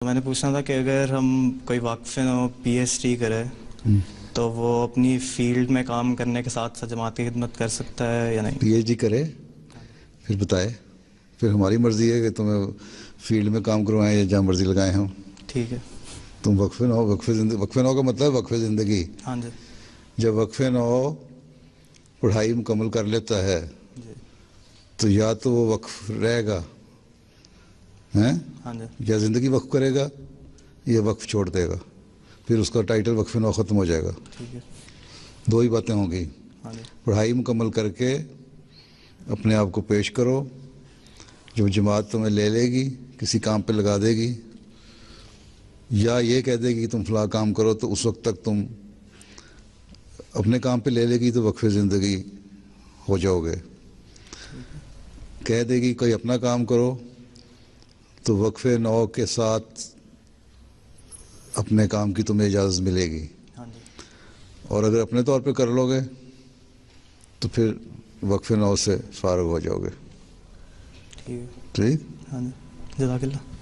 میں نے پوچھنا تھا کہ اگر ہم کوئی وقف نو پی ایچ ڈی کرے تو وہ اپنی فیلڈ میں کام کرنے کے ساتھ ساتھ جماعت کی خدمت کر سکتا ہے یا نہیں؟ پی ایچ ڈی کرے پھر بتائے، پھر ہماری مرضی ہے کہ تمہیں فیلڈ میں کام کروائیں یا جہاں مرضی لگائیں ہم. ٹھیک ہے. تم وقف نو، وقف نو کا مطلب وقف زندگی. ہاں جی. جب وقف نو پڑھائی مکمل کر لیتا ہے جی. تو یا تو وہ وقف رہے گا ہاں جی. یا زندگی وقف کرے گا یا وقف چھوڑ دے گا، پھر اس کا ٹائٹل وقف نو ختم ہو جائے گا. ٹھیک ہے. دو ہی باتیں ہوں گی. ہاں جی. پڑھائی مکمل کر کے اپنے آپ کو پیش کرو، جو جماعت تمہیں لے لے گی کسی کام پہ لگا دے گی، یا یہ کہہ دے گی کہ تم فلاں کام کرو، تو اس وقت تک تم اپنے کام پہ لے لے گی تو وقف زندگی ہو جاؤ گے. کہہ دے گی کوئی اپنا کام کرو تو وقف نو کے ساتھ اپنے کام کی تمہیں اجازت ملے گی. ہاں جی. اور اگر اپنے طور پہ کر لو گے تو پھر وقف نو سے فارغ ہو جاؤ گے. ٹھیک ہے. ٹھیک. ہاں جی. جزاک اللہ.